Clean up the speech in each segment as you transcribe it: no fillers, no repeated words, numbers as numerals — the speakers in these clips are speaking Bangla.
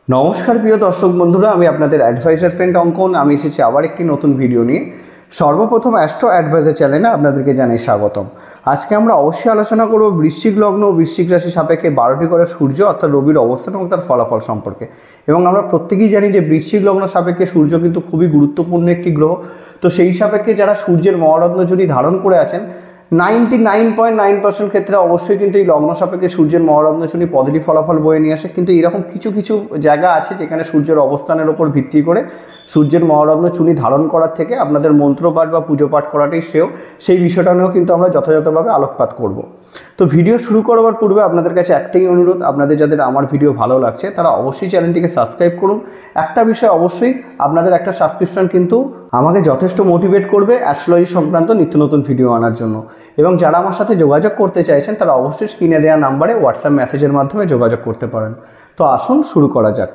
নমস্কার প্রিয় দর্শক বন্ধুরা, আমি আপনাদের অ্যাডভাইজার ফ্রেন্ড অঙ্কন। আমি এসেছি আবার একটি নতুন ভিডিও নিয়ে। সর্বপ্রথম অ্যাস্ট্রো অ্যাডভাইজার চ্যানেলে আপনাদেরকে জানাই স্বাগতম। আজকে আমরা অবশ্যই আলোচনা করব বৃশ্চিক লগ্ন ও বৃশ্চিক রাশি সাপেক্ষে 12টি করে সূর্য অর্থাৎ রবির অবস্থান এবং তার ফলাফল সম্পর্কে। এবং আমরা প্রত্যেকেই জানি যে বৃশ্চিক লগ্ন সাপেক্ষে সূর্য কিন্তু খুবই গুরুত্বপূর্ণ একটি গ্রহ। তো সেই সাপেক্ষে যারা সূর্যের মহারত্ন যদি ধারণ করে আছেন 99.9% ক্ষেত্রে অবশ্যই কিন্তু এই লগ্ন সাপেক্ষে সূর্যের মহারত্নচুনি পজিটিভ ফলাফল বয়ে নিয়ে আসে। কিন্তু এরকম কিছু কিছু জায়গা আছে যেখানে সূর্যের অবস্থানের ওপর ভিত্তি করে সূর্যের মহারত্নচুনি ধারণ করার থেকে আপনাদের মন্ত্রপাঠ বা পুজো পাঠ করাটাই শ্রেয়। সেই বিষয়টা নিয়েও কিন্তু আমরা যথাযথভাবে আলোকপাত করব। তো ভিডিও শুরু করবার পূর্বে আপনাদের কাছে একটাই অনুরোধ, আপনাদের যাদের আমার ভিডিও ভালো লাগছে তারা অবশ্যই চ্যানেলটিকে সাবস্ক্রাইব করুন। একটা বিষয় অবশ্যই, আপনাদের একটা সাবস্ক্রিপশন কিন্তু আমাকে যথেষ্ট মোটিভেট করবে অ্যাস্ট্রোলজি সংক্রান্ত নিত্য নতুন ভিডিও আনার জন্য। এবং যারা আমার সাথে যোগাযোগ করতে চাইছেন তারা অবশ্যই স্ক্রিনে দেওয়া নাম্বারে হোয়াটসঅ্যাপ মেসেজের মাধ্যমে যোগাযোগ করতে পারেন। তো আসুন শুরু করা যাক।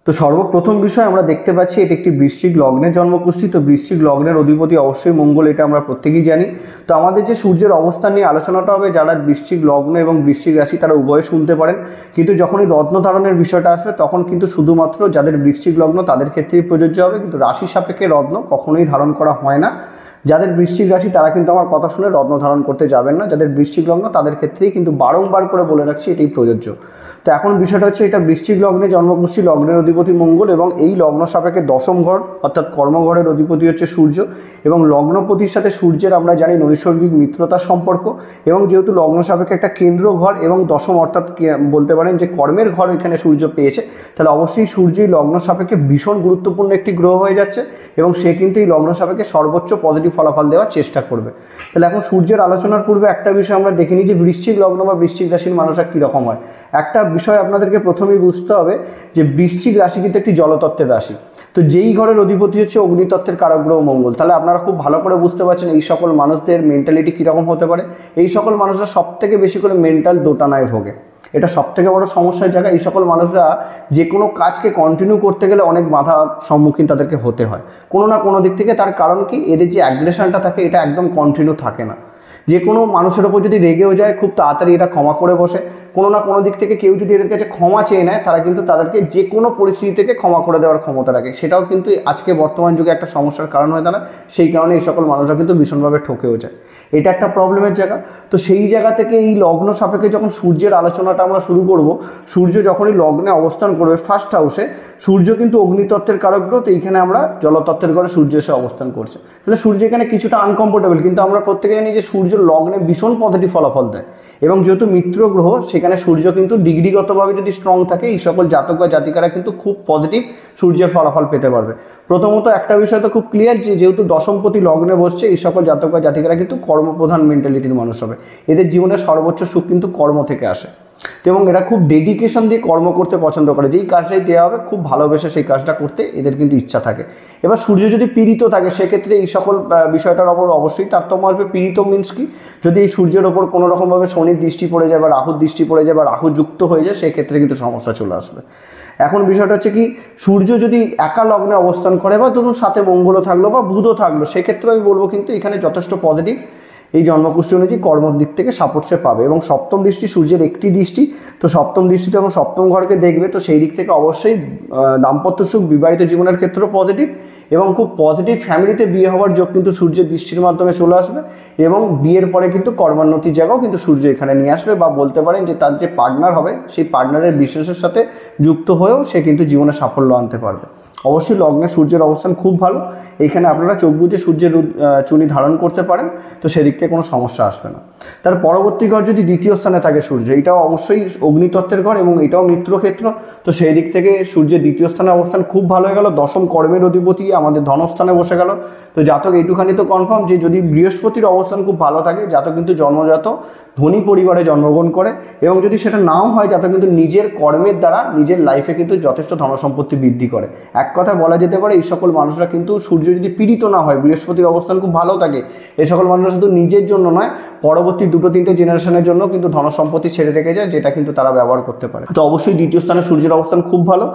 তো সর্বপ্রথম বিষয় আমরা দেখতে পাচ্ছি এটি একটি বৃশ্চিক লগ্নের জন্মকুষ্ঠী। তো বৃশ্চিক লগ্নের অধিপতি অবশ্যই মঙ্গল, এটা আমরা প্রত্যেকেই জানি। তো আমাদের যে সূর্যের অবস্থান নিয়ে আলোচনাটা হবে, যারা বৃশ্চিক লগ্ন এবং বৃশ্চিক রাশি তারা উভয়ে শুনতে পারেন। কিন্তু যখনই রত্ন ধারণের বিষয়টা আসবে তখন কিন্তু শুধুমাত্র যাদের বৃশ্চিক লগ্ন তাদের ক্ষেত্রেই প্রযোজ্য হবে, কিন্তু রাশি সাপেক্ষে রত্ন কখনোই ধারণ করা হয় না। যাদের বৃশ্চিক রাশি তারা কিন্তু আমার কথা শুনে রত্ন ধারণ করতে যাবেন না। যাদের বৃশ্চিক লগ্ন তাদের ক্ষেত্রেই কিন্তু বারংবার করে বলে রাখছি এটাই প্রযোজ্য। তো এখন বিষয়টা হচ্ছে, এটা বৃশ্চিক লগ্নে জন্মকুষ্ঠী, লগ্নের অধিপতি মঙ্গল এবং এই লগ্ন সাপেক্ষে দশম ঘর অর্থাৎ কর্মঘরের অধিপতি হচ্ছে সূর্য। এবং লগ্নপতির সাথে সূর্যের আমরা জানি নৈসর্গিক মিত্রতার সম্পর্ক। এবং যেহেতু লগ্ন সাপেক্ষে একটা কেন্দ্র ঘর এবং দশম অর্থাৎ বলতে পারেন যে কর্মের ঘর এখানে সূর্য পেয়েছে, তাহলে অবশ্যই সূর্যই লগ্ন সাপেক্ষে ভীষণ গুরুত্বপূর্ণ একটি গ্রহ হয়ে যাচ্ছে এবং সে কিন্তু এই লগ্ন সাপেক্ষে সর্বোচ্চ পজিটিভ ফলাফল দেওয়ার চেষ্টা করবে। তাহলে এখন সূর্যের আলোচনার পূর্বে একটা বিষয় আমরা দেখে নিই যে বৃশ্চিক লগ্ন বা বৃশ্চিক রাশির মানুষরা কীরকম হয়। একটা বিষয় আপনাদেরকে প্রথমেই বুঝতে হবে যে বৃশ্চিক রাশি কিন্তু একটি জলতত্ত্বের রাশি। তো যেই ঘরের অধিপতি হচ্ছে অগ্নিতত্ত্বের কারক গ্রহ মঙ্গল। তাহলে আপনারা খুব ভালো করে বুঝতে পারছেন এই সকল মানুষদের মেন্টালিটি কীরকম হতে পারে। এই সকল মানুষরা সবথেকে বেশি করে মেন্টাল দোটানায় ভোগে, এটা সবথেকে বড় সমস্যার জায়গা। এই সকল মানুষরা যে কোনো কাজকে কন্টিনিউ করতে গেলে অনেক বাধার সম্মুখীন তাদেরকে হতে হয় কোনো না কোনো দিক থেকে। তার কারণ কি, এদের যে অ্যাগ্রেশনটা থাকে এটা একদম কন্টিনিউ থাকে না। যে কোনো মানুষের ওপর যদি রেগেও যায় খুব তাড়াতাড়ি এটা ক্ষমা করে বসে। কোনো না কোনো দিক থেকে কেউ যদি এদের কাছে ক্ষমা চেয়ে নেয় তারা কিন্তু তাদেরকে যে কোনো পরিস্থিতি থেকে ক্ষমা করে দেওয়ার ক্ষমতা রাখে। সেটাও কিন্তু আজকে বর্তমান যুগে একটা সমস্যার কারণ হয়ে দাঁড়ায়। সেই কারণে এই সকল মানুষরা কিন্তু ভীষণভাবে ঠকেও যায়, এটা একটা প্রবলেমের জায়গা। তো সেই জায়গা থেকে এই লগ্ন সাপেক্ষে যখন সূর্যের আলোচনাটা আমরা শুরু করব, সূর্য যখনই লগ্নে অবস্থান করবে ফার্স্ট হাউসে, সূর্য কিন্তু অগ্নিতত্ত্বের কারক গ্রহ। তো এইখানে আমরা জলতত্ত্বের ঘরে সূর্য এসে অবস্থান করছে। তাহলে সূর্য এখানে কিছুটা আনকমফোর্টেবল, কিন্তু আমরা প্রত্যেকে জানি যে সূর্য লগ্নে ভীষণ পজিটিভ ফলাফল দেয়। এবং যেহেতু মিত্র গ্রহ সেখানে সূর্য কিন্তু ডিগ্রিগতভাবে যদি স্ট্রং থাকে এই সকল জাতক বা জাতিকারা কিন্তু খুব পজিটিভ সূর্যের ফলাফল পেতে পারবে। প্রথমত একটা বিষয় তো খুব ক্লিয়ার যে যেহেতু দশমপতি লগ্নে বসছে, এই সকল জাতক বা জাতিকারা কিন্তু কর্মপ্রধান মেন্টালিটির মানুষ হবে। এদের জীবনের সর্বোচ্চ সুখ কিন্তু কর্ম থেকে আসে এবং এরা খুব ডেডিকেশন দিয়ে কর্ম করতে পছন্দ করে। যেই কাজটাই দেওয়া হবে খুব ভালোবেসে সেই কাজটা করতে এদের কিন্তু ইচ্ছা থাকে। এবার সূর্য যদি পীড়িত থাকে সেক্ষেত্রে এই সকল বিষয়টার ওপর অবশ্যই তারতম্য আসবে। পীড়িত মিন্স কি, যদি এই সূর্যের ওপর কোনো রকমভাবে শনির দৃষ্টি পড়ে যায় বা রাহুর দৃষ্টি পড়ে যায় বা রাহু যুক্ত হয়ে যায় সেক্ষেত্রে কিন্তু সমস্যা চলে আসবে। এখন বিষয়টা হচ্ছে কি, সূর্য যদি একা লগ্নে অবস্থান করে বা ধরুন সাথে মঙ্গলও থাকলো বা বুধও থাকলো, সেক্ষেত্রে আমি বলবো কিন্তু এখানে যথেষ্ট পজিটিভ এই জন্মকুষ্ঠী অনুযায়ী কর্মর দিক থেকে সাপোর্ট সে পাবে। এবং সপ্তম দৃষ্টি সূর্যের একটি দৃষ্টি, তো সপ্তম দৃষ্টিতে যখন সপ্তম ঘরকে দেখবে তো সেই দিক থেকে অবশ্যই দাম্পত্য সুখ, বিবাহিত জীবনের ক্ষেত্রেও পজিটিভ এবং খুব পজিটিভ ফ্যামিলিতে বিয়ে হওয়ার যোগ কিন্তু সূর্যের দৃষ্টির মাধ্যমে চলে আসবে। এবং বিয়ের পরে কিন্তু কর্মোন্নতির জায়গাও কিন্তু সূর্য এখানে নিয়ে আসবে, বা বলতে পারেন যে তার যে পার্টনার হবে সেই পার্টনারের বিশেষের সাথে যুক্ত হয়েও সে কিন্তু জীবনে সাফল্য আনতে পারবে। অবশ্যই লগ্নে সূর্যের অবস্থান খুব ভালো, এইখানে আপনারা চোখ বুজে সূর্যের চুনি ধারণ করতে পারেন, তো সেদিক থেকে কোনো সমস্যা আসবে না। তার পরবর্তী ঘর যদি দ্বিতীয় স্থানে থাকে সূর্য, এটাও অবশ্যই অগ্নিতত্ত্বের ঘর এবং এটাও মিত্রক্ষেত্র। তো সেই দিক থেকে সূর্যের দ্বিতীয় স্থানে অবস্থান খুব ভালো হয়ে গেল। দশম কর্মের অধিপতি আমাদের ধনস্থানে বসে গেল। তো জাতক এইটুখানি তো কনফার্ম যে যদি বৃহস্পতির অবস্থান খুব ভালো থাকে জাতক কিন্তু জন্মজাত ধনী পরিবারে জন্মগ্রহণ করে। এবং যদি সেটা নাও হয় জাতক কিন্তু নিজের কর্মের দ্বারা নিজের লাইফে কিন্তু যথেষ্ট ধনসম্পত্তি বৃদ্ধি করে। এক কথা বলা যেতে পারে এই সকল মানুষরা কিন্তু সূর্য যদি পীড়িত না হয়, বৃহস্পতির অবস্থান খুব ভালো থাকে, এই সকল মানুষরা শুধু নিজের জন্য নয় পরবর্তী 2-3টে জেনারেশনের জন্য কিন্তু ধনসম্পত্তি ছেড়ে রেখে যায়, যেটা কিন্তু তারা ব্যবহার করতে পারে। তো অবশ্যই দ্বিতীয় স্থানে সূর্যের অবস্থান খুব ভালো।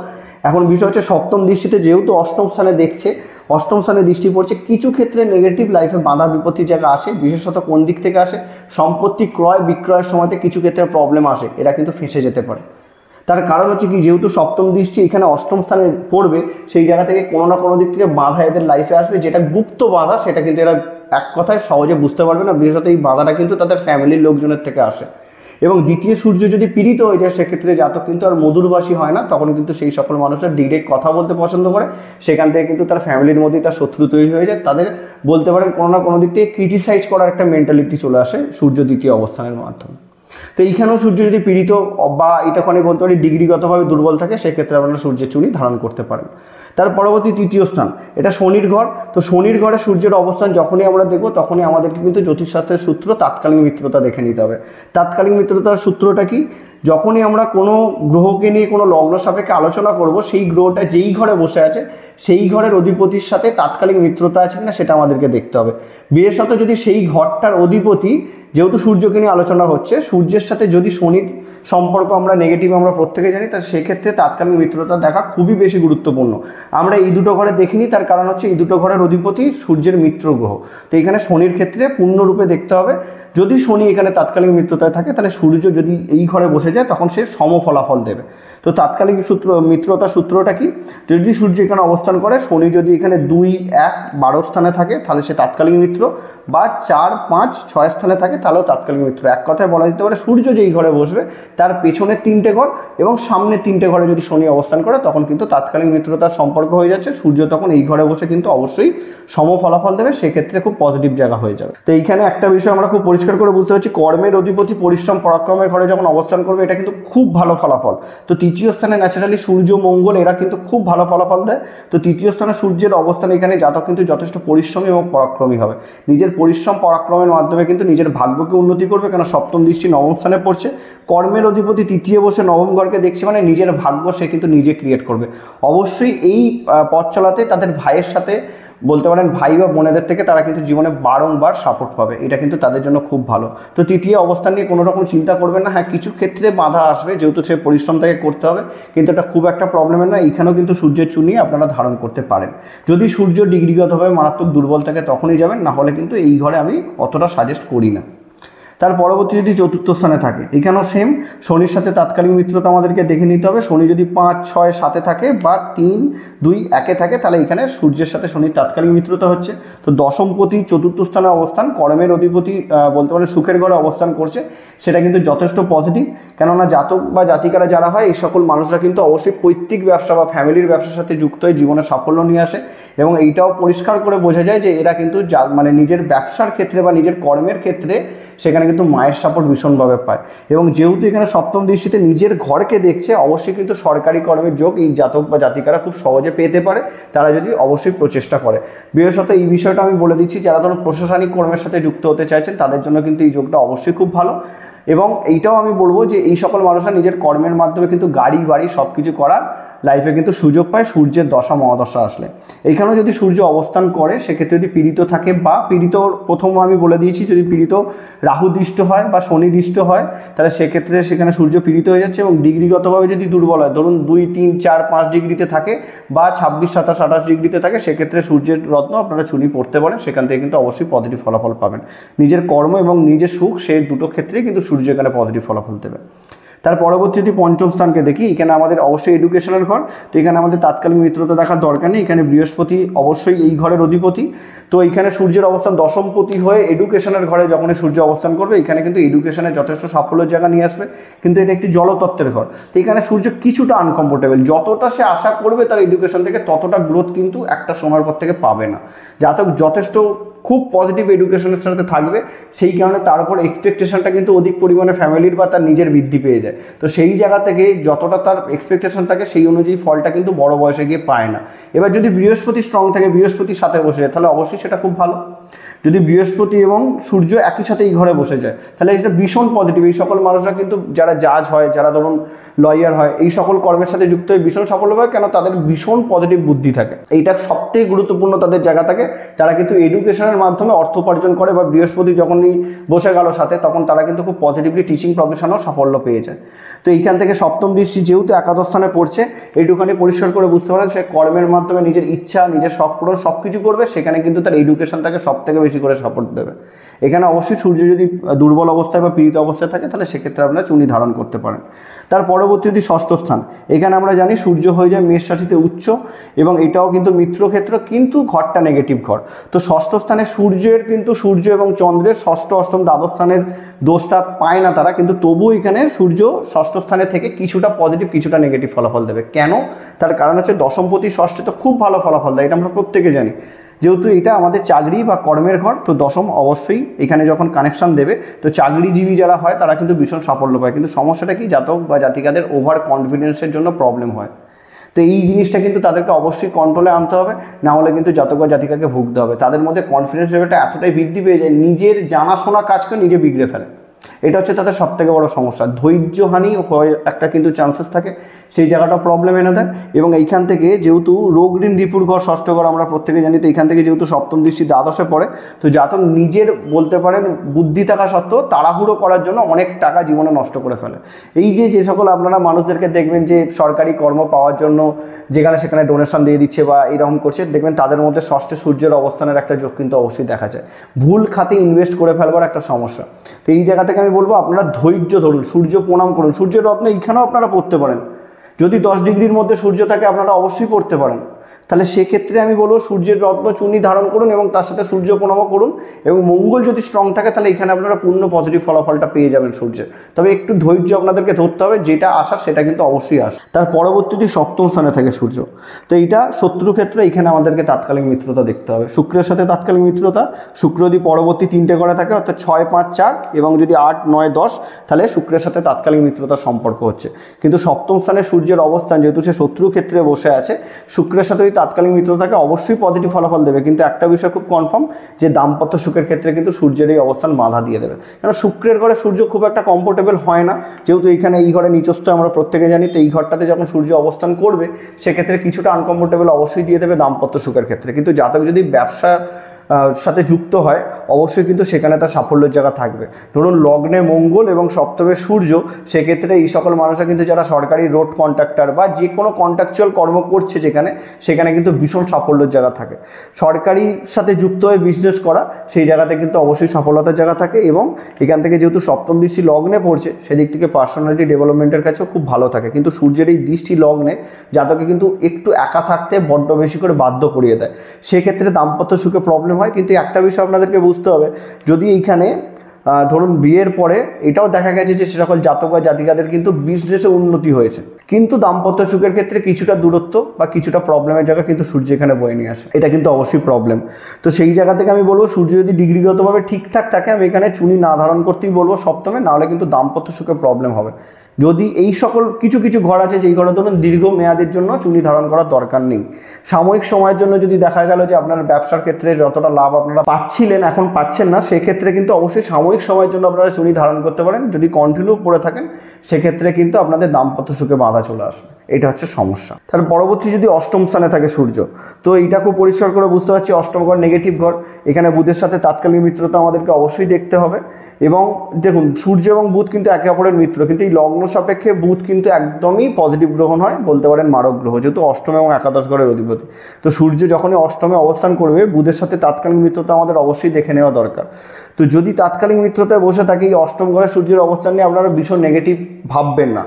এখন বিষয় হচ্ছে সপ্তম দৃষ্টিতে যেহেতু অষ্টম স্থানে দেখছে, অষ্টম স্থানে দৃষ্টি পড়ছে, কিছু ক্ষেত্রে নেগেটিভ লাইফে বাধা বিপত্তির জায়গা আসে। বিশেষত কোন দিক থেকে আসে? সম্পত্তি ক্রয় বিক্রয়ের সময়তে কিছু ক্ষেত্রে প্রবলেম আসে, এরা কিন্তু ফেঁসে যেতে পারে। তার কারণ হচ্ছে কি, যেহেতু সপ্তম দৃষ্টি এখানে অষ্টম স্থানে পড়বে, সেই জায়গা থেকে কোনো না কোনো দিক থেকে বাধা এদের লাইফে আসবে, যেটা গুপ্ত বাধা, সেটা কিন্তু এরা এক কথায় সহজে বুঝতে পারবে না। বিশেষত এই বাধাটা কিন্তু তাদের ফ্যামিলির লোকজনের থেকে আসে। এবং দ্বিতীয় সূর্য যদি পীড়িত হয়ে যায়, সেক্ষেত্রে জাতক কিন্তু আর মধুরবাসী হয় না, তখন কিন্তু সেই সকল মানুষরা ডিরেক্ট কথা বলতে পছন্দ করে, সেখান থেকে কিন্তু তার ফ্যামিলির মধ্যেই তার শত্রু তৈরি হয়ে যায়, তাদের বলতে পারেন কোনো না কোনো দিক থেকে ক্রিটিসাইজ করার একটা মেন্টালিটি চলে আসে সূর্য দ্বিতীয় অবস্থানের মাধ্যমে। তো এইখানেও সূর্য যদি পীড়িত বা এটাখানে বলতে পারি ডিগ্রিগতভাবে দুর্বল থাকে, সেক্ষেত্রে আপনারা সূর্যের চুনি ধারণ করতে পারেন। তার পরবর্তী তৃতীয় স্থান, এটা শনির ঘর। তো শনির ঘরে সূর্যের অবস্থান যখনই আমরা দেখব, তখনই আমাদেরকে কিন্তু জ্যোতিষশাস্ত্রের সূত্র তাৎকালীন মিত্রতা দেখে নিতে হবে। তাৎকালীন মিত্রতার সূত্রটা কি? যখনই আমরা কোনো গ্রহকে নিয়ে কোনো লগ্ন সাপেক্ষে আলোচনা করব, সেই গ্রহটা যেই ঘরে বসে আছে সেই ঘরের অধিপতির সাথে তাৎকালিক মিত্রতা আছে কিনা সেটা আমাদেরকে দেখতে হবে। বিশেষত যদি সেই ঘরটার অধিপতি, যেহেতু সূর্যকে নিয়ে আলোচনা হচ্ছে, সূর্যের সাথে যদি শনির সম্পর্ক আমরা নেগেটিভ আমরা প্রত্যেকে জানি, তার সেক্ষেত্রে তাৎকালিক মিত্রতা দেখা খুবই বেশি গুরুত্বপূর্ণ। আমরা এই দুটো ঘরে দেখিনি, তার কারণ হচ্ছে এই দুটো ঘরের অধিপতি সূর্যের মিত্র গ্রহ। তো এখানে শনির ক্ষেত্রে পূর্ণরূপে দেখতে হবে, যদি শনি এখানে তাৎকালিক মিত্রতায় থাকে, তাহলে সূর্য যদি এই ঘরে বসে যায়, তখন সে সম ফলাফল দেবে। তো তাৎকালিক মিত্রতা সূত্রটা কি? যদি সূর্য এখানে অবস্থান করে, শনি যদি এখানে 2, 1, 12 স্থানে থাকে, তাহলে সে তাৎকালিক মিত্র, বা 4, 5, 6 স্থানে থাকে, তাহলেও তাৎকালিক মিত্র। এক কথায় বলা যেতে পারে, সূর্য যেই ঘরে বসবে তার পেছনে 3টে ঘর এবং সামনে 3টে ঘরে যদি শনি অবস্থান করে, তখন কিন্তু তাৎকালিক মিত্রতার সম্পর্ক হয়ে যাচ্ছে। সূর্য তখন এই ঘরে বসে কিন্তু অবশ্যই সম ফলাফল দেবে, সেক্ষেত্রে খুব পজিটিভ জায়গা হয়ে যাবে। তো এইখানে একটা বিষয় আমরা খুব পরিষ্কার করে বুঝতে পারছি, কর্মের অধিপতি পরিশ্রম পরাক্রমের ঘরে যখন অবস্থান করবে, এটা কিন্তু খুব ভালো ফলাফল। তো তৃতীয় স্থানে ন্যাচারালি সূর্য মঙ্গল এরা কিন্তু খুব ভালো ফলাফল দেয়। তো তৃতীয় স্থানে সূর্যের অবস্থান এখানে জাতক কিন্তু যথেষ্ট পরিশ্রমী এবং পরাক্রমী হবে। নিজের পরিশ্রম পরাক্রমের মাধ্যমে কিন্তু নিজের ভাগ্যকে উন্নতি করবে, কেন সপ্তম দৃষ্টি নবম স্থানে পড়ছে। কর্মের অধিপতি তৃতীয় বসে নবম ঘরকে দেখছে, মানে নিজের ভাগ্য সে কিন্তু নিজে ক্রিয়েট করবে। অবশ্যই এই পথ চলাতে তাদের ভাইয়ের সাথে বলতে পারেন, ভাই বা বোনেদের থেকে তারা কিন্তু জীবনে বারংবার সাপোর্ট পাবে, এটা কিন্তু তাদের জন্য খুব ভালো। তো তৃতীয় অবস্থান নিয়ে কোনো রকম চিন্তা করবেন না। হ্যাঁ, কিছু ক্ষেত্রে বাধা আসবে, যেহেতু সে পরিশ্রম তাকে করতে হবে, কিন্তু এটা খুব একটা প্রবলেমের নয়। এখানেও কিন্তু সূর্যের চুনি আপনারা ধারণ করতে পারেন। যদি সূর্য ডিগ্রিগতভাবে মারাত্মক দুর্বল থাকে, তখনই যাবেন, না হলে কিন্তু এই ঘরে আমি অতটা সাজেস্ট করি না। তার পরবর্তী যদি চতুর্থ স্থানে থাকে, এখানেও সেম শনির সাথে তাৎকালিক মিত্রতা আমাদেরকে দেখে নিতে হবে। শনি যদি 5, 6, 7 থাকে বা 3, 2, 1 থাকে, তাহলে এখানে সূর্যের সাথে শনির তাৎকালিক মিত্রতা হচ্ছে। তো দশমপতি চতুর্থ স্থানে অবস্থান, কর্মের অধিপতি বলতে পারেন সুখের ঘরে অবস্থান করছে, সেটা কিন্তু যথেষ্ট পজিটিভ। কেননা জাতক বা জাতিকারা যারা হয়, এই সকল মানুষরা কিন্তু অবশ্যই পৈতৃক ব্যবসা বা ফ্যামিলির ব্যবসার সাথে যুক্ত হয়ে জীবনে সাফল্য নিয়ে আসে। এবং এইটাও পরিষ্কার করে বোঝা যায় যে এরা কিন্তু মানে নিজের ব্যবসার ক্ষেত্রে বা নিজের কর্মের ক্ষেত্রে সেখানে কিন্তু মায়ের সাপোর্ট ভীষণভাবে পায়। এবং যেহেতু এখানে সপ্তম দৃষ্টিতে নিজের ঘরকে দেখছে, অবশ্যই কিন্তু সরকারি কর্মের যোগ এই জাতক বা জাতিকারা খুব সহজে পেতে পারে, তারা যদি অবশ্যই প্রচেষ্টা করে। বিশেষত এই বিষয়টা আমি বলে দিচ্ছি, যারা ধরুন প্রশাসনিক কর্মের সাথে যুক্ত হতে চাইছেন, তাদের জন্য কিন্তু এই যোগটা অবশ্যই খুব ভালো। এবং এইটাও আমি বলবো যে এই সকল মানুষরা নিজের কর্মের মাধ্যমে কিন্তু গাড়ি বাড়ি সব কিছু করার লাইফে কিন্তু সুযোগ পায় সূর্যের দশা মহাদশা আসলে। এইখানেও যদি সূর্য অবস্থান করে, সেক্ষেত্রে যদি পীড়িত থাকে, বা পীড়িত প্রথম আমি বলে দিয়েছি, যদি পীড়িত রাহুদৃষ্ট হয় বা শনিদৃষ্ট হয়, তাহলে সেক্ষেত্রে সেখানে সূর্য পীড়িত হয়ে যাচ্ছে। এবং ডিগ্রিগতভাবে যদি দুর্বল হয়, ধরুন 2, 3, 4, 5 ডিগ্রিতে থাকে বা 26, 27, 28 ডিগ্রিতে থাকে, সেক্ষেত্রে সূর্যের রত্ন আপনারা চুনি পড়তে পারেন, সেখান থেকে কিন্তু অবশ্যই পজিটিভ ফলাফল পাবেন। নিজের কর্ম এবং নিজের সুখ, সেই দুটো ক্ষেত্রেই কিন্তু সূর্য এখানে পজিটিভ ফলাফল দেবে। তার পরবর্তী যদি পঞ্চম স্থানকে দেখি, এখানে আমাদের অবশ্যই এডুকেশনের ঘর। তো এখানে আমাদের তাৎকালিক মিত্রতা দেখার দরকার নেই, এখানে বৃহস্পতি অবশ্যই এই ঘরের অধিপতি। তো এখানে সূর্যের অবস্থান দশমপতি হয়ে এডুকেশনের ঘরে যখনই সূর্য অবস্থান করবে, এখানে কিন্তু এডুকেশনে যথেষ্ট সাফল্যের জায়গা নিয়ে আসবে। কিন্তু এটা একটি জলতত্ত্বের ঘর, তো এখানে সূর্য কিছুটা আনকমফোর্টেবল। যতটা সে আশা করবে তার এডুকেশন থেকে, ততটা গ্রোথ কিন্তু একটা সময়ের পর থেকে পাবে না। জাতক যথেষ্ট খুব পজিটিভ এডুকেশনের সাথে থাকবে, সেই কারণে তার উপর এক্সপেকটেশনটা কিন্তু অধিক পরিমাণে ফ্যামিলির বা তার নিজের বৃদ্ধি পেয়ে যায়। তো সেই জায়গা থেকে যতটা তার এক্সপেকটেশন থাকে, সেই অনুযায়ী ফলটা কিন্তু বড় বয়সে গিয়ে পায় না। এবার যদি বৃহস্পতি স্ট্রং থাকে, বৃহস্পতির সাথে বসে যায়, তাহলে অবশ্যই সেটা খুব ভালো। যদি বৃহস্পতি এবং সূর্য একই সাথে এই ঘরে বসে যায় তাহলে এটা ভীষণ পজিটিভ। এই সকল মানুষরা কিন্তু যারা জাজ হয়, যারা ধরুন লয়ার হয়, এই সকল কর্মের সাথে যুক্ত হয়ে ভীষণ সফল হয়। কেন? তাদের ভীষণ পজিটিভ বুদ্ধি থাকে, এইটা সবথেকে গুরুত্বপূর্ণ তাদের জায়গা থাকে। তারা কিন্তু এডুকেশনের মাধ্যমে অর্থ উপার্জন করে, বা বৃহস্পতি যখনই বসে গেল সাথে তখন তারা কিন্তু খুব পজিটিভলি টিচিং প্রফেশনেও সাফল্য পেয়ে যায়। তো এইখান থেকে সপ্তম দৃষ্টি যেহেতু একাদশ স্থানে পড়ছে, এইটুখানি পরিষ্কার করে বুঝতে পারেন সে কর্মের মাধ্যমে নিজের ইচ্ছা, নিজের শখ পূরণ সব কিছু করবে, সেখানে কিন্তু তার এডুকেশন তাকে সব থেকে বেশি করে সাপোর্ট দেবে। এখানে অবশ্যই সূর্য যদি দুর্বল অবস্থায় বা পীড়িত অবস্থায় থাকে তাহলে সেক্ষেত্রে আপনারা চুনি ধারণ করতে পারেন। তার পরবর্তী যদি ষষ্ঠ স্থান, এখানে আমরা জানি সূর্য হয়ে যায় মেষ রাশিতে উচ্চ, এবং এটাও কিন্তু মিত্রক্ষেত্র, কিন্তু ঘরটা নেগেটিভ ঘর। তো ষষ্ঠ স্থানে সূর্যের কিন্তু সূর্য এবং চন্দ্রের ষষ্ঠ, অষ্টম, দ্বাদশ স্থানের দোষটা পায় না তারা, কিন্তু তবুও এখানে সূর্য ষষ্ঠ স্থানে থেকে কিছুটা পজিটিভ কিছুটা নেগেটিভ ফলাফল দেবে। কেন? তার কারণ হচ্ছে দশমপতি ষষ্ঠে তো খুব ভালো ফলাফল দেয়, এটা আমরা প্রত্যেকে জানি। যেহেতু এটা আমাদের চাকরি বা কর্মের ঘর, তো দশম অবশ্যই এখানে যখন কানেকশন দেবে তো চাকরিজীবী যারা হয় তারা কিন্তু ভীষণ সাফল্য পায়। কিন্তু সমস্যাটা কি? জাতক বা জাতিকাদের ওভার কনফিডেন্সের জন্য প্রবলেম হয়। তো এই জিনিসটা কিন্তু তাদেরকে অবশ্যই কন্ট্রোলে আনতে হবে, না হলে কিন্তু জাতক বা জাতিকাকে ভুগতে হবে। তাদের মধ্যে কনফিডেন্স লেভেলটা এতটাই বৃদ্ধি পেয়ে যায়, নিজের জানাশোনা কাজকে নিজে বিগড়ে ফেলে। এটা হচ্ছে তাদের সবথেকে বড় সমস্যা। ধৈর্যহানি হয় একটা কিন্তু চান্সেস থাকে, সেই জায়গাটা প্রবলেম এনে দেয়। এবং এইখান থেকে যেহেতু রোগ ঋণ রিপুর ঘর ষষ্ঠ ঘর আমরা প্রত্যেকে জানি, তো এইখান থেকে যেহেতু সপ্তম দৃষ্টি দ্বাদশে পড়ে, তো জাতক নিজের বলতে পারেন বুদ্ধি থাকা সত্ত্বেও তাড়াহুড়ো করার জন্য অনেক টাকা জীবনে নষ্ট করে ফেলে। এই যে সকল আপনারা মানুষদেরকে দেখবেন যে সরকারি কর্ম পাওয়ার জন্য যেখানে সেখানে ডোনেশন দিয়ে দিচ্ছে বা এরকম করছে, দেখবেন তাদের মধ্যে ষষ্ঠে সূর্যের অবস্থানের একটা যোগ কিন্তু অবশ্যই দেখা যায়। ভুল খাতে ইনভেস্ট করে ফেলবার একটা সমস্যা। তো এই জায়গা থেকে আমি বলবো আপনারা ধৈর্য ধরুন, সূর্য প্রণাম করুন। সূর্যের রত্ন এইখানেও আপনারা পড়তে পারেন, যদি 10 ডিগ্রির মধ্যে সূর্য থাকে আপনারা অবশ্যই পড়তে পারেন। তাহলে সেক্ষেত্রে আমি বলবো সূর্যের রত্ন চূর্ণি ধারণ করুন এবং তার সাথে সূর্য প্রণামও করুন। এবং মঙ্গল যদি স্ট্রং থাকে তাহলে এখানে আপনারা পূর্ণ পজিটিভ ফলাফলটা পেয়ে যাবেন সূর্যের। তবে একটু ধৈর্য আপনাদেরকে ধরতে হবে, যেটা আসার সেটা কিন্তু অবশ্যই আসে। তার পরবর্তীতে সপ্তম স্থানে থাকে সূর্য, তো এইটা শত্রু ক্ষেত্রে এখানে আমাদেরকে তাৎকালিক মিত্রতা দেখতে হবে। শুক্রের সাথে তাৎকালিক মিত্রতা, শুক্র যদি পরবর্তী 3টে ঘরে থাকে অর্থাৎ 6, 5, 4 এবং যদি 8, 9, 10, তাহলে শুক্রের সাথে তাৎকালিক মিত্রতার সম্পর্ক হচ্ছে। কিন্তু সপ্তম স্থানে সূর্যের অবস্থান যেহেতু সে শত্রু ক্ষেত্রে বসে আছে, শুক্রের সাথে তাৎকালিক মিত্রতাকে অবশ্যই পজিটিভ ফলাফল দেবে। কিন্তু একটা বিষয় খুব কনফার্ম, যে দাম্পত্য সুখের ক্ষেত্রে কিন্তু সূর্যের এই অবস্থান বাধা দিয়ে দেবে। কারণ শুক্রের ঘরে সূর্য খুব একটা কমফোর্টেবল হয় না, যেহেতু এইখানে এই ঘরে নিচস্থ আমরা প্রত্যেকে জানি। তো এই ঘরটাতে যখন সূর্য অবস্থান করবে সেক্ষেত্রে কিছুটা আনকমফোর্টেবল অবশ্যই দিয়ে দেবে দাম্পত্য সুখের ক্ষেত্রে। কিন্তু জাতক যদি ব্যবসা সাথে যুক্ত হয় অবশ্যই কিন্তু সেখানে তার সাফল্যের জায়গা থাকবে। ধরুন লগ্নে মঙ্গল এবং সপ্তমে সূর্য, সেক্ষেত্রে এই সকল মানুষরা কিন্তু যারা সরকারি রোড কন্ট্রাক্টর বা যে কোনো কন্ট্রাকচুয়াল কর্ম করছে সেখানে কিন্তু ভীষণ সাফল্যের জায়গা থাকে। সরকারির সাথে যুক্ত হয়ে বিজনেস করা সেই জায়গাতে কিন্তু অবশ্যই সফলতার জায়গা থাকে। এবং এখান থেকে যেহেতু সপ্তম দৃষ্টি লগ্নে পড়ছে সেদিক থেকে পার্সোনালিটি ডেভেলপমেন্টের কাছেও খুব ভালো থাকে। কিন্তু সূর্যের এই দৃষ্টি লগ্নে জাতকে কিন্তু একটু একা থাকতে বড্ড বেশি করে বাধ্য করিয়ে দেয়, সেক্ষেত্রে দাম্পত্য সুখে প্রবলেম হয়। কিন্তু একটা বিষয় আপনাদেরকে বুঝতে হবে, যদি এইখানে ধরুন বিয়ের পরে এটাও দেখা গেছে যে সে সকল জাতক বা জাতিকাদের কিন্তু বিজনেসে উন্নতি হয়েছে, কিন্তু দাম্পত্য সুখের ক্ষেত্রে কিছুটা দূরত্ব বা কিছুটা প্রবলেমের জায়গা কিন্তু সূর্য এখানে বয়ে নিয়ে আসে, এটা কিন্তু অবশ্যই প্রবলেম। তো সেই জায়গা থেকে আমি বলবো সূর্য যদি ডিগ্রিগতভাবে ঠিকঠাক থাকে আমি এখানে চুনি না ধারণ করতেই বলবো সপ্তমে, নাহলে কিন্তু দাম্পত্য সুখে প্রবলেম হবে। যদি এই সকল কিছু কিছু ঘর আছে যেই ঘরে ধরুন দীর্ঘ মেয়াদের জন্য চুনি ধারণ করার দরকার নেই, সাময়িক সময়ের জন্য যদি দেখা গেল যে আপনার ব্যবসার ক্ষেত্রে যতটা লাভ আপনারা পাচ্ছিলেন এখন পাচ্ছেন না, সেক্ষেত্রে কিন্তু অবশ্যই সাময়িক সময়ের জন্য আপনারা চুনি ধারণ করতে পারেন। যদি কন্টিনিউ করে থাকেন সেক্ষেত্রে কিন্তু আপনাদের দাম্পত্য সুখে বাধা চলে আসবে, এটা হচ্ছে সমস্যা। তার পরবর্তী যদি অষ্টম স্থানে থাকে সূর্য, তো এইটা খুব পরিষ্কার করে বুঝতে পারছি অষ্টম ঘর নেগেটিভ ঘর, এখানে বুধের সাথে তাৎকালিক মিত্রতা আমাদেরকে অবশ্যই দেখতে হবে। এবং দেখুন সূর্য এবং বুধ কিন্তু একে অপরের মিত্র, কিন্তু এই লগ্ন সাপেক্ষে বুধ কিন্তু একদমই পজিটিভ গ্রহণ হয়, বলতে পারেন মারক গ্রহ, যেহেতু অষ্টম এবং একাদশ ঘরের অধিপতি। তো সূর্য যখনই অষ্টমে অবস্থান করবে বুধের সাথে তাৎকালিক মিত্রতা আমাদের অবশ্যই দেখে নেওয়া দরকার। তো যদি তাৎকালিক মিত্রতায় বসে থাকে এই অষ্টম ঘরে সূর্যের অবস্থান নিয়ে আপনারা ভীষণ নেগেটিভ ভাববেন না।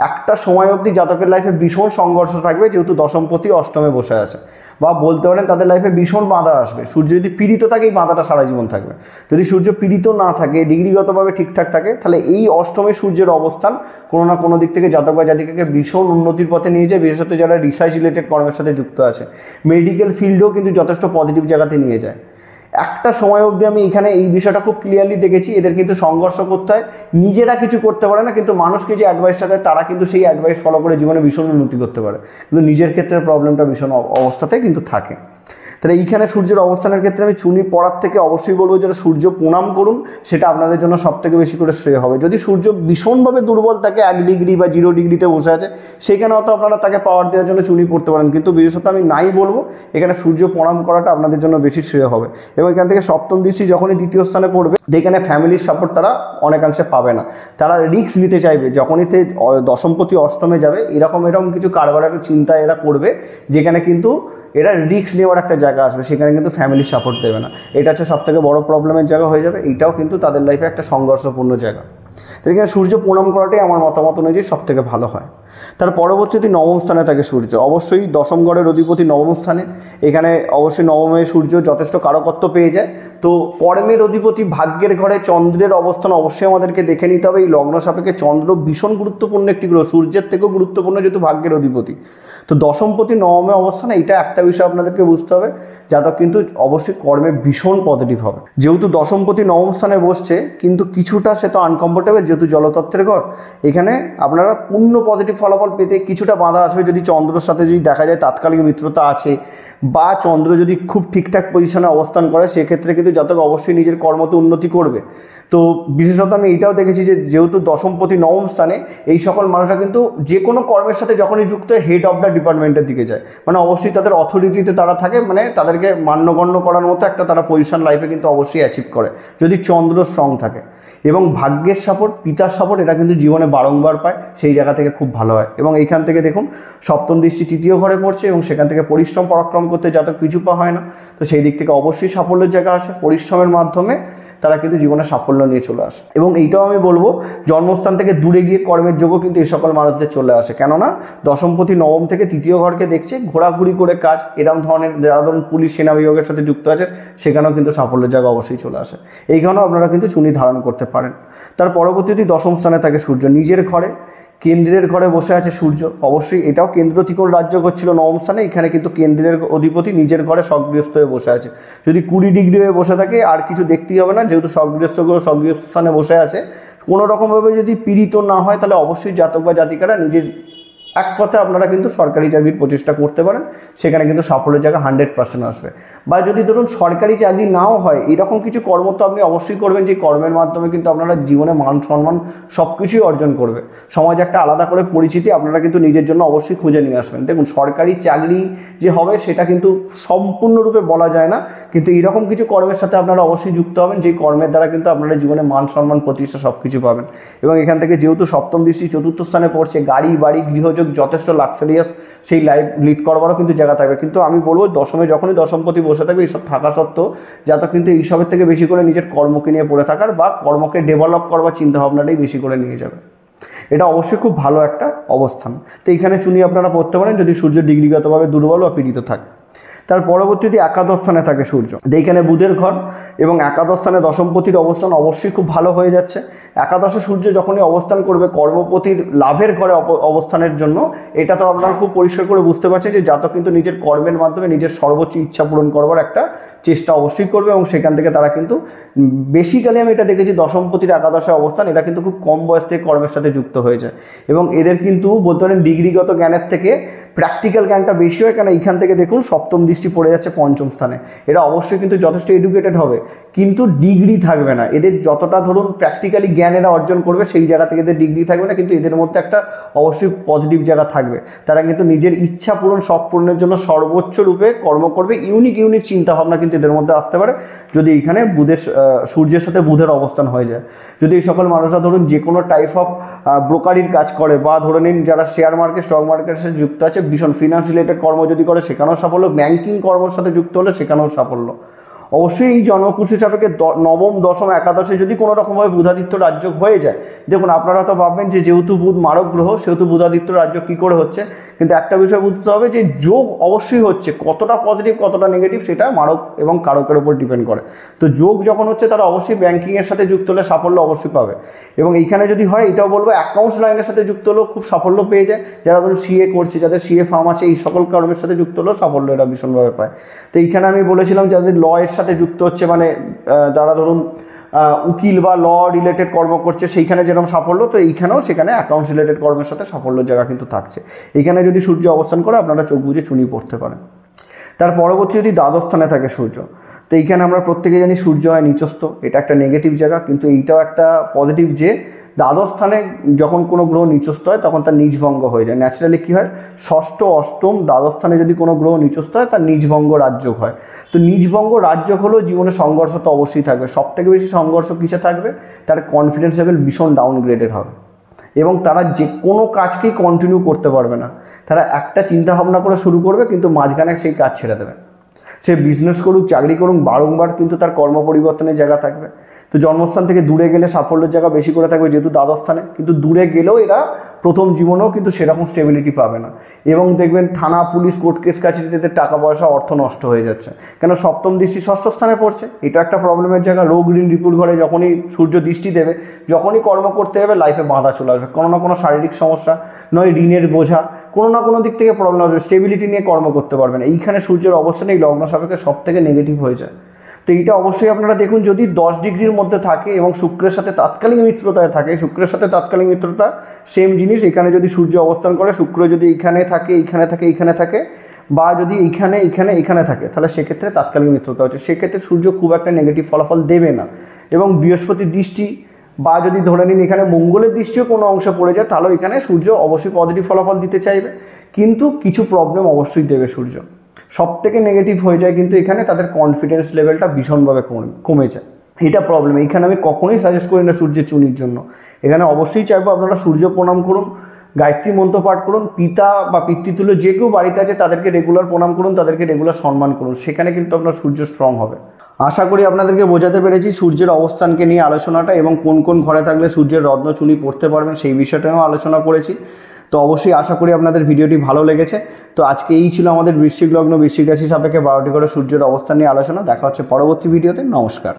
একটা সময় অবধি জাতকের লাইফে ভীষণ সংঘর্ষ থাকবে, যেহেতু দশমপতি অষ্টমে বসে আছে, বা বলতে পারেন তাদের লাইফে ভীষণ বাধা আসবে। সূর্য যদি পীড়িত থাকে এই বাধাটা সারা জীবন থাকবে। যদি সূর্য পীড়িত না থাকে, ডিগ্রিগতভাবে ঠিকঠাক থাকে, তাহলে এই অষ্টমে সূর্যের অবস্থান কোনো না কোনো দিক থেকে জাতক বা জাতিকাকে ভীষণ উন্নতির পথে নিয়ে যায়, বিশেষত যারা রিসার্চ রিলেটেড কর্মের সাথে যুক্ত আছে। মেডিকেল ফিল্ডেও কিন্তু যথেষ্ট পজিটিভ জায়গাতে নিয়ে যায়। একটা সময় অবধি আমি এখানে এই বিষয়টা খুব ক্লিয়ারলি দেখেছি, এদের কিন্তু সংঘর্ষ করতে হয়, নিজেরা কিছু করতে পারে না, কিন্তু মানুষকে যে অ্যাডভাইসটা দেয় তারা কিন্তু সেই অ্যাডভাইস ফলো করে জীবনে ভীষণ উন্নতি করতে পারে, কিন্তু নিজের ক্ষেত্রে প্রবলেমটা ভীষণ অবস্থাতে কিন্তু থাকে। তাহলে এইখানে সূর্যের অবস্থানের ক্ষেত্রে আমি চুনি পড়ার থেকে অবশ্যই বলবো যেটা সূর্য প্রণাম করুন, সেটা আপনাদের জন্য সব থেকে বেশি করে শ্রেয় হবে। যদি সূর্য ভীষণভাবে দুর্বল থাকে 1 ডিগ্রি বা 0 ডিগ্রিতে বসে আছে, সেখানে হয়তো আপনারা তাকে পাওয়ার দেওয়ার জন্য চুনি পড়তে পারেন, কিন্তু বিশেষত আমি নাই বলবো, এখানে সূর্য প্রণাম করাটা আপনাদের জন্য বেশি শ্রেয় হবে। এবং এখান থেকে সপ্তম দৃষ্টি যখনই দ্বিতীয় স্থানে পড়বে, যেখানে ফ্যামিলির সাপোর্ট তারা অনেকাংশে পাবে না, তারা রিস্ক নিতে চাইবে। যখনই সে দশমপতি অষ্টমে যাবে, এরকম কিছু কারবারের চিন্তা এরা করবে, যেখানে কিন্তু এরা রিস্ক নেওয়ার একটা জায়গা আসবে, সেখানে কিন্তু ফ্যামিলি সাপোর্ট দেবে না। এটা হচ্ছে সবথেকে বড় প্রবলেমের জায়গা হয়ে যাবে। এইটাও কিন্তু তাদের লাইফে একটা সংঘর্ষপূর্ণ জায়গা। তো এখানে সূর্য প্রণাম করাটাই আমার মতামত অনুযায়ী সব থেকে ভালো হয়। তার পরবর্তীতে নবম স্থানে থাকে সূর্য, অবশ্যই দশম ঘরের অধিপতি নবম স্থানে। এখানে অবশ্যই নবমে সূর্য যথেষ্ট কারকত্ব পেয়ে যায়। তো কর্মের অধিপতি ভাগ্যের ঘরে চন্দ্রের অবস্থান অবশ্যই আমাদেরকে দেখে নিতে হবে। এই লগ্ন সাপেক্ষে চন্দ্র ভীষণ গুরুত্বপূর্ণ একটি গ্রহ, সূর্যের থেকেও গুরুত্বপূর্ণ যেহেতু ভাগ্যের অধিপতি। তো দশমপতি নবমে অবস্থান, এইটা একটা বিষয় আপনাদেরকে বুঝতে হবে, যাতে কিন্তু অবশ্যই কর্মে ভীষণ পজিটিভ হবে। যেহেতু দশমপতি নবম স্থানে বসছে, কিন্তু কিছুটা সে তো আনকমফোর্টেবল, যেহেতু জলতত্ত্বের ঘর, এখানে আপনারা পূর্ণ পজিটিভ ফলাফল পেতে কিছুটা বাধা আসবে। যদি চন্দ্রের সাথে যদি দেখা যায় তাৎকালিক মিত্রতা আছে, বা চন্দ্র যদি খুব ঠিকঠাক পজিশনে অবস্থান করে, সেক্ষেত্রে কিন্তু জাতক অবশ্যই নিজের কর্মতে উন্নতি করবে। তো বিশেষত আমি এইটাও দেখেছি যে যেহেতু দশমপতি নবম স্থানে, এই সকল মানুষরা কিন্তু যে কোনো কর্মের সাথে যখনই যুক্ত হয় হেড অফ দ্য ডিপার্টমেন্টের দিকে যায়, মানে অবশ্যই তাদের অথরিটিতে তারা থাকে, মানে তাদেরকে মান্যগণ্য করার মতো একটা তারা পজিশন লাইফে কিন্তু অবশ্যই অ্যাচিভ করে, যদি চন্দ্র স্ট্রং থাকে। এবং ভাগ্যের সাপোর্ট, পিতার সাপোর্ট, এটা কিন্তু জীবনে বারংবার পায়, সেই জায়গা থেকে খুব ভালো হয়। এবং এইখান থেকে দেখুন সপ্তম দৃষ্টি তৃতীয় ঘরে পড়ছে, এবং সেখান থেকে পরিশ্রম পরাক্রম করতে জাতক পিছু পা হয় না। তো সেই দিক থেকে অবশ্যই সাফল্যের জায়গা আসে, পরিশ্রমের মাধ্যমে তারা কিন্তু জীবনে সাফল্য নিয়ে চলে আসে। এবং এইটাও আমি বলবো, জন্মস্থান থেকে দূরে গিয়ে কর্মের যোগও কিন্তু এই সকল মানুষদের চলে আসে, কেননা দশমপতি নবম থেকে তৃতীয় ঘরকে দেখছে, ঘোরাঘুরি করে কাজ, এরকম ধরনের যারা ধরুন পুলিশ সেনা বিভাগের সাথে যুক্ত আছে, সেখানেও কিন্তু সাফল্যের জায়গা অবশ্যই চলে আসে। এইখানেও আপনারা কিন্তু চুনি ধারণ করতে পারেন। তার পরবর্তীতে দশম স্থানে থাকে সূর্য, নিজের ঘরে, কেন্দ্রের ঘরে বসে আছে সূর্য। অবশ্যই এটাও কেন্দ্র ত্রিকোণ রাজ্য হচ্ছিল নবম স্থানে, এখানে কিন্তু কেন্দ্রের অধিপতি নিজের ঘরে সগৃহস্থ হয়ে বসে আছে। যদি 20 ডিগ্রি হয়ে বসে থাকে আর কিছু দেখতেই হবে না, যেহেতু সগৃহস্থ স্থানে বসে আছে, কোনো রকমভাবে যদি পীড়িত না হয়, তাহলে অবশ্যই জাতক বা জাতিকারা নিজের, এক কথায় আপনারা কিন্তু সরকারি চাকরির প্রচেষ্টা করতে পারেন, সেখানে কিন্তু সাফল্যের জায়গা 100% আসবে। বা যদি ধরুন সরকারি চাকরি নাও হয়, এরকম কিছু কর্ম তো আপনি অবশ্যই করবেন, যে কর্মের মাধ্যমে কিন্তু আপনারা জীবনে মান সম্মান সব কিছুই অর্জন করবে, সমাজে একটা আলাদা করে পরিচিতি আপনারা কিন্তু নিজের জন্য অবশ্যই খুঁজে নিয়ে আসবেন। দেখুন সরকারি চাকরি যে হবে সেটা কিন্তু সম্পূর্ণরূপে বলা যায় না, কিন্তু এরকম কিছু কর্মের সাথে আপনারা অবশ্যই যুক্ত হবেন, যেই কর্মের দ্বারা কিন্তু আপনারা জীবনে মান সম্মান প্রতিষ্ঠা সব কিছু পাবেন। এবং এখান থেকে যেহেতু সপ্তম দৃষ্টি চতুর্থ স্থানে পড়ছে, গাড়ি বাড়ি গৃহযোগ যথেষ্ট লাক্সারিয়াস সেই লাইফ লিড করবারও কিন্তু জায়গা থাকবে। কিন্তু আমি বলবো দশমে যখনই দশমপতি বসে থাকবে, এইসব থাকা সত্ত্বেও যাতে কিন্তু এইসবের থেকে বেশি করে নিজের কর্মকে নিয়ে পড়ে থাকার বা কর্মকে ডেভেলপ করবার চিন্তাভাবনাটাই বেশি করে নিয়ে যাবে। এটা অবশ্যই খুব ভালো একটা অবস্থান। তো এইখানে চুনি আপনারা পড়তে পারেন যদি সূর্য ডিগ্রিগতভাবে দুর্বল বা পীড়িত থাকে। তার পরবর্তীতে একাদশ স্থানে থাকে সূর্য, এইখানে বুধের ঘর, এবং একাদশ স্থানে দশমপতির অবস্থান অবশ্যই খুব ভালো হয়ে যাচ্ছে। একাদশে সূর্য যখনই অবস্থান করবে কর্মপতির লাভের ঘরে অবস্থানের জন্য, এটা তো আপনারা খুব পরিষ্কার করে বুঝতে পারছেন যে জাতক কিন্তু নিজের কর্মের মাধ্যমে নিজের সর্বোচ্চ ইচ্ছা পূরণ করবার একটা চেষ্টা অবশ্যই করবে। এবং সেখান থেকে তারা কিন্তু বেসিক্যালি আমি এটা দেখেছি দশমপতির একাদশে অবস্থান, এটা কিন্তু খুব কম বয়স থেকে কর্মের সাথে যুক্ত হয়ে যায়। এবং এদের কিন্তু বলতে পারেন ডিগ্রিগত জ্ঞানের থেকে প্র্যাকটিক্যাল জ্ঞানটা বেশি হয়, কারণ এইখান থেকে দেখুন সপ্তম দৃষ্টি পড়ে যাচ্ছে পঞ্চম স্থানে। এরা অবশ্যই কিন্তু যথেষ্ট এডুকেটেড হবে, কিন্তু ডিগ্রি থাকবে না এদের। যতটা ধরুন প্র্যাকটিক্যালি জ্ঞান এরা অর্জন করবে, সেই জায়গা থেকে এদের ডিগ্রি থাকবে না, কিন্তু এদের মধ্যে একটা অবশ্যই পজিটিভ জায়গা থাকবে। তারা কিন্তু নিজের ইচ্ছা পূরণ সব পূরণের জন্য সর্বোচ্চ রূপে কর্ম করবে। ইউনিক চিন্তাভাবনা কিন্তু এদের মধ্যে আসতে পারে, যদি এইখানে বুধের সূর্যের সাথে বুধের অবস্থান হয়ে যায়। যদি এই সকল মানুষরা ধরুন যে কোনো টাইপ অফ ব্রোকারির কাজ করে, বা ধরে নিন যারা শেয়ার মার্কেট স্টক মার্কেটের সাথে যুক্ত আছে, ভীষণ ফিনান্স রিলেটেড কর্ম যদি করে, সেখানেও সাফল্য। ব্যাংকিং কর্মের সাথে যুক্ত হলে সেখানেও সাফল্য। অবশ্যই এই জন্মকুষ্ঠী সাপেক্ষে নবম দশম একাদশে যদি কোনো রকমভাবে বুধাদিত্য রাজ্য হয়ে যায়, দেখুন আপনারা তো ভাববেন যে যেহেতু বুধ মারক গ্রহ, সেহেতু বুধাদিত্য রাজ্য কী করে হচ্ছে, কিন্তু একটা বিষয় বুঝতে হবে যে যোগ অবশ্যই হচ্ছে, কতটা পজিটিভ কতটা নেগেটিভ সেটা মারক এবং কারকের উপর ডিপেন্ড করে। তো যোগ যখন হচ্ছে, তারা অবশ্যই ব্যাংকিংয়ের সাথে যুক্ত হলে সাফল্য অবশ্যই পাবে। এবং এইখানে যদি হয়, এটাও বলবো অ্যাকাউন্টস লাইনের সাথে যুক্ত হলেও খুব সাফল্য পেয়ে যায়। যারা ধরুন সিএ করছে, যাদের সিএ ফার্ম আছে, এই সকল কর্মের সাথে যুক্ত হলেও সাফল্য এরা ভীষণভাবে পায়। তো এইখানে আমি বলেছিলাম যাদের ল এর সাথে যুক্ত হচ্ছে, মানে যারা ধরুন উকিল বা ল রিলেটেড কর্ম করছে, সেইখানে যেরকম সাফল্য, তো এইখানেও সেখানে অ্যাকাউন্টস রিলেটেড কর্মের সাথে সাফল্যের জায়গা কিন্তু থাকছে। এইখানে যদি সূর্য অবস্থান করে, আপনারা চোখ বুঝে চুনি পড়তে পারেন। তার পরবর্তী যদি দ্বাদশ স্থানে থাকে সূর্য, তো এইখানে আমরা প্রত্যেকে জানি সূর্য হয় নিচস্থ, এটা একটা নেগেটিভ জায়গা, কিন্তু এইটাও একটা পজিটিভ যে দ্বাদশ স্থানে যখন কোনো গ্রহ নিচস্থ হয় তখন তার নিজভঙ্গ হয়ে যায়। ন্যাচারালি কী হয়, ষষ্ঠ অষ্টম দ্বাদশ স্থানে যদি কোনো গ্রহ নিচস্থ হয় তার নিজভঙ্গ রাজযোগ হয়। তো নিজভঙ্গ রাজযোগ হলেও জীবনে সংঘর্ষ তো অবশ্যই থাকবে। সবথেকে বেশি সংঘর্ষ কিসে থাকবে, তার কনফিডেন্স লেভেল ভীষণ ডাউনগ্রেডেড হবে এবং তারা যে কোনো কাজকেই কন্টিনিউ করতে পারবে না। তারা একটা চিন্তা ভাবনা করে শুরু করবে কিন্তু মাঝখানে সেই কাজ ছেড়ে দেবে। সে বিজনেস করুক, চাকরি করুক, বারংবার কিন্তু তার কর্ম পরিবর্তনের জায়গা থাকবে। তো জন্মস্থান থেকে দূরে গেলে সাফল্যের জায়গা বেশি করে থাকবে, যেহেতু দ্বাদশ স্থানে, কিন্তু দূরে গেলেও এরা প্রথম জীবনেও কিন্তু সেরকম স্টেবিলিটি পাবে না। এবং দেখবেন থানা পুলিশ কোর্ট কেস কাছে যেতে টাকা পয়সা অর্থ নষ্ট হয়ে যাচ্ছে, কেন সপ্তম দৃষ্টি ষষ্ঠ স্থানে পড়ছে। এটা একটা প্রবলেমের জায়গা। রোগ ঋণ রিপুর ঘরে যখনই সূর্য দৃষ্টি দেবে, যখনই কর্ম করতে হবে লাইফে বাধা চলে আসবে, কোনো না কোনো শারীরিক সমস্যা, নয় ঋণের বোঝা, কোনো না কোনো দিক থেকে প্রবলেম হবে, স্টেবিলিটি নিয়ে কর্ম করতে পারবে না। এইখানে সূর্যের অবস্থান এই লগ্ন সাপেক্ষে সব থেকে নেগেটিভ হয়ে যায়। তো এইটা অবশ্যই আপনারা দেখুন, যদি 10 ডিগ্রির মধ্যে থাকে এবং শুক্রের সাথে তাৎকালিক মিত্রতায় থাকে, শুক্রের সাথে তাৎকালিক মিত্রতা সেম জিনিস। এখানে যদি সূর্য অবস্থান করে, শুক্র যদি এইখানে থাকে, এইখানে থাকে, এইখানে থাকে, বা যদি এইখানে এইখানে এইখানে থাকে, তাহলে সেক্ষেত্রে তাৎকালিক মিত্রতা হচ্ছে। সেক্ষেত্রে সূর্য খুব একটা নেগেটিভ ফলাফল দেবে না। এবং বৃহস্পতির দৃষ্টি বা যদি ধরে নিন এখানে মঙ্গলের দৃষ্টিও কোনো অংশে পড়ে যায়, তাহলে এখানে সূর্য অবশ্যই পজিটিভ ফলাফল দিতে চাইবে, কিন্তু কিছু প্রবলেম অবশ্যই দেবে সূর্য। সব থেকে নেগেটিভ হয়ে যায় কিন্তু এখানে তাদের কনফিডেন্স লেভেলটা ভীষণভাবে কমে যায়। এটা প্রবলেম। এইখানে আমি কখনোই সাজেস্ট করি না সূর্যের চুনির জন্য। এখানে অবশ্যই চাইবো আপনারা সূর্য প্রণাম করুন, গায়ত্রী মন্ত্র পাঠ করুন, পিতা বা পিতৃতুল্য যে কেউ বাড়িতে আছে তাদেরকে রেগুলার প্রণাম করুন, তাদেরকে রেগুলার সম্মান করুন, সেখানে কিন্তু আপনার সূর্য স্ট্রং হবে। আশা করি আপনাদেরকে বোঝাতে পেরেছি সূর্যের অবস্থানকে নিয়ে আলোচনাটা, এবং কোন কোন ঘরে থাকলে সূর্যের রত্ন চুনি পড়তে পারবেন সেই বিষয়টাও আলোচনা করেছি। তো অবশ্যই আশা করি আপনাদের ভিডিওটি ভালো লেগেছে। তো আজকে এই ছিল আমাদের বৃশ্চিক লগ্ন বৃশ্চিক রাশি সাপেক্ষে 12টি করে সূর্যের অবস্থান নিয়ে আলোচনা। দেখা হচ্ছে পরবর্তী ভিডিওতে। নমস্কার।